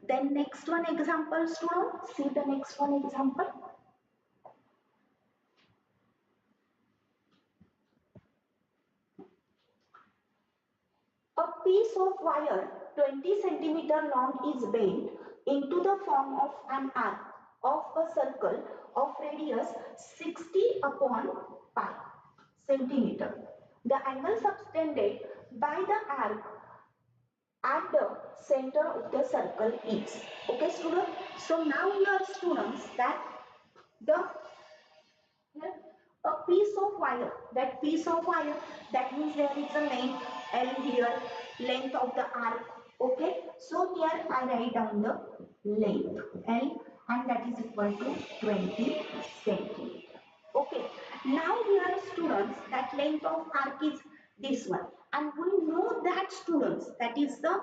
Then next one example students. See the next one example. A piece of wire 20 centimeter long is bent into the form of an arc of a circle of radius 60 upon pi centimeter. The angle subtended by the arc and the center of the circle is. Okay, students. So now here, students, that the a piece of wire, that piece of wire, that means there is a length L here, length of the arc. Okay, so here I write down the length L, and that is equal to 20 centimeter. Okay, now here, students, that length of arc is this one, and we know that, students, that is the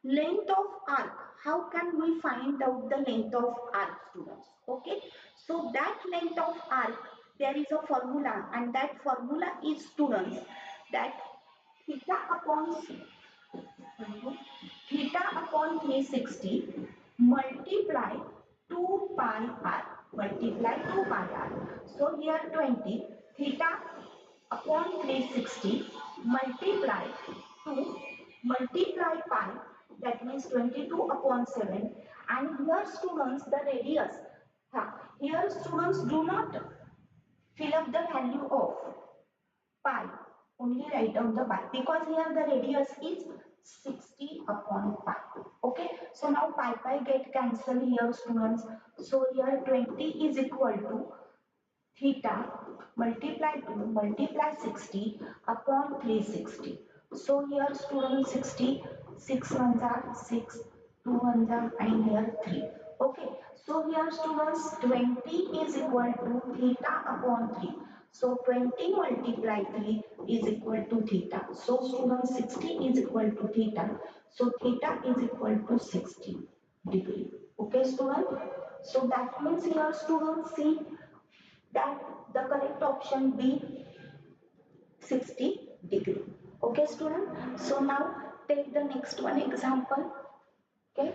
length of arc. How can we find out the length of arc, students? Okay, so that length of arc, there is a formula, and that formula is, students, that theta upon theta upon 360 multiply 2 pi r, multiply 2 pi r. So here 20 theta upon 360 multiply 2 multiply pi, that means 22 upon 7, and here, students, the radius. Here, students, do not fill up the value of pi, only write down the pi, because here the radius is 60 upon pi. Okay, so now pi get cancelled here, students. So here 20 is equal to theta multiply 2 multiply 60 upon 360. So here, students, 60, 6 ones are 6, 2 ones are, and here 3. Okay, so here, students, 20 is equal to theta upon 3. So 20 multiply 3 is equal to theta. So, students, 60 is equal to theta. So theta is equal to 60 degree. Okay, students. So that means here, students, see that the correct option be 60 degree. Okay, student. So now take the next one example. Okay,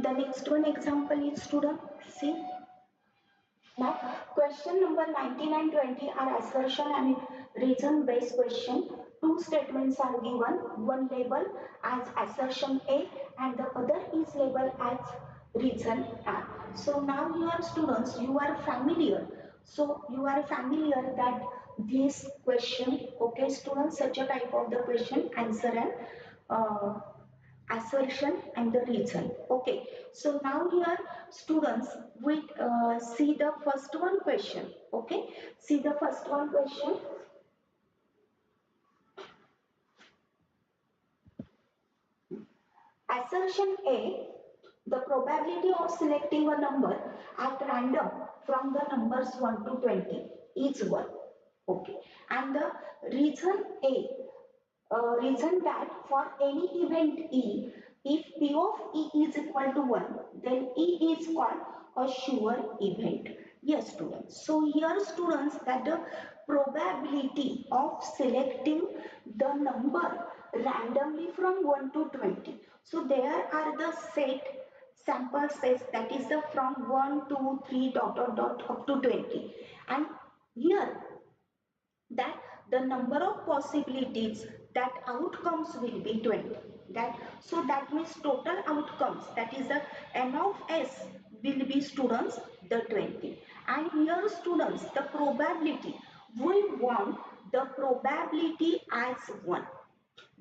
the next one example is, student, see. Now, question number 19 and 20 are assertion and reason based question. Two statements are given, one label as assertion A and the other is labeled as reason R. So now here, students, you are familiar. So you are familiar that this question, okay, students, such a type of the question, answer and assertion and the reason. Okay, so now here, students, we see the first one question. Okay, see the first one question. Assertion A, the probability of selecting a number at random from the numbers 1 to 20 is 1. Okay, and the reason A, reason that for any event E, if P of E is equal to 1, then E is called a sure event. Yes, students. So here, students, that the probability of selecting the number randomly from 1 to 20. So there are the set sample sets, that is the from 1, 2, 3 dot dot dot up to 20, and here that the number of possibilities, that outcomes will be 20. That, so that means total outcomes, that is the n of s, will be, students, the 20. And here, students, the probability, we want the probability as 1.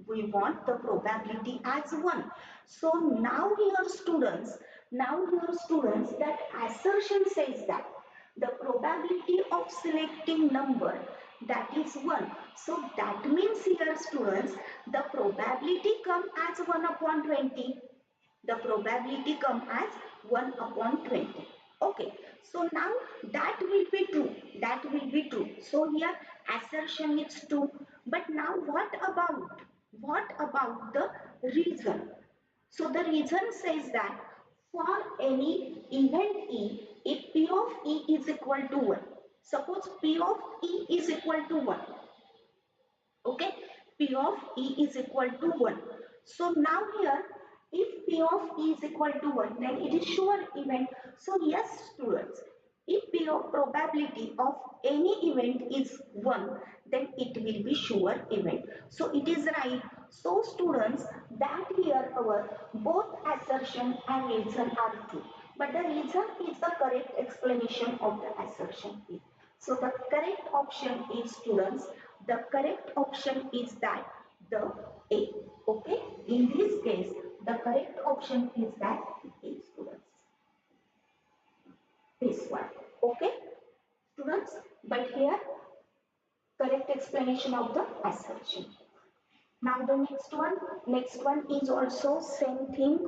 We want the probability as 1. So now here, students, that assertion says that the probability of selecting number, that is 1. So that means here, students, the probability come as 1 upon 20. The probability come as 1 upon 20. Okay, so now that will be true. That will be true. So here assertion is true. But now what about the reason? So the reason says that for any event E, if P of E is equal to 1, suppose P of E is equal to 1, okay, P of E is equal to 1. So now here, if P of E is equal to 1, then it is sure event. So yes, students, if P of probability of any event is 1, then it will be sure event. So it is right. So students, that here our both assertion and reason are true. But the reason is the correct explanation of the assertion. So the correct option is, students, the correct option is that the A. Okay. In this case, the correct option is that A, students. This one. Okay, students. But here, correct explanation of the assertion. Now the next one is also same thing,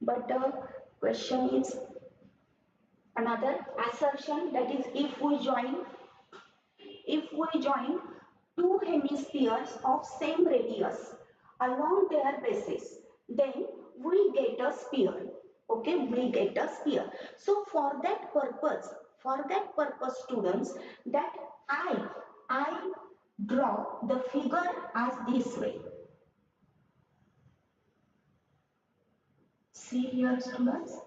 but the question is another assertion, that is if we join two hemispheres of same radius along their bases, then we get a sphere. Okay, we get a sphere. So for that purpose, students, that I draw the figure as this way. See here, students,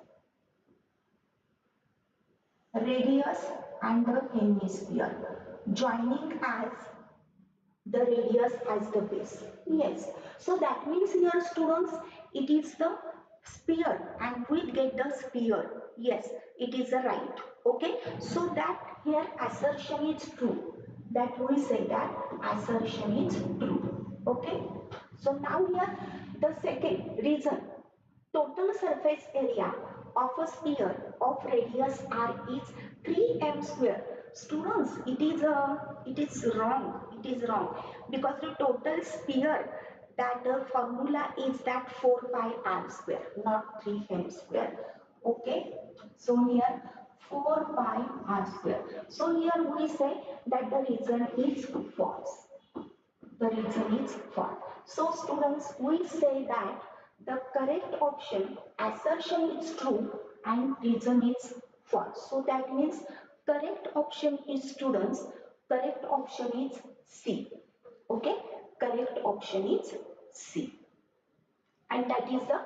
radius and the hemisphere joining as the radius as the base. Yes. So that means here, students, it is the sphere and we get the sphere. Yes, it is a right. Okay. So that here assertion is true. That we say that assertion is true. Okay. So now here the second reason. Total surface area of a sphere of radius r is 3m square. Students, it is wrong. It is wrong because the total sphere, that the formula is that 4 pi r square, not 3m square. Okay. So here 4 pi r square. So here we say that the reason is false. The reason is false. So students, we say that the correct option, assertion is true and reason is false. So that means correct option is, students, correct option is C. Okay, correct option is C. And that is the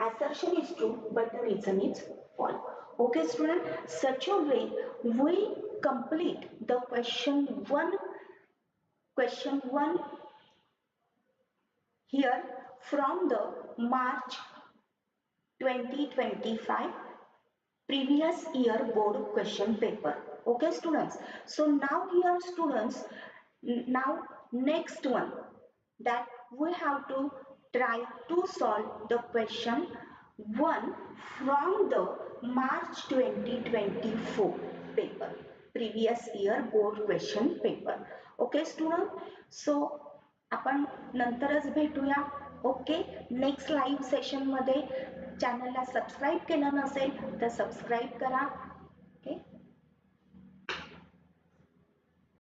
assertion is true but the reason is false. Okay, student, such a way we complete the question one here from the March 2025 previous year board question paper. Okay, students. So now here, students, now next one, that we have to try to solve the question 1 from the March 2024 paper, previous year board question paper. Okay, student. So आपण नंतरच भेटूया. Okay, next live session मध्ये. चॅनलला subscribe केलं नसेल तर subscribe करा.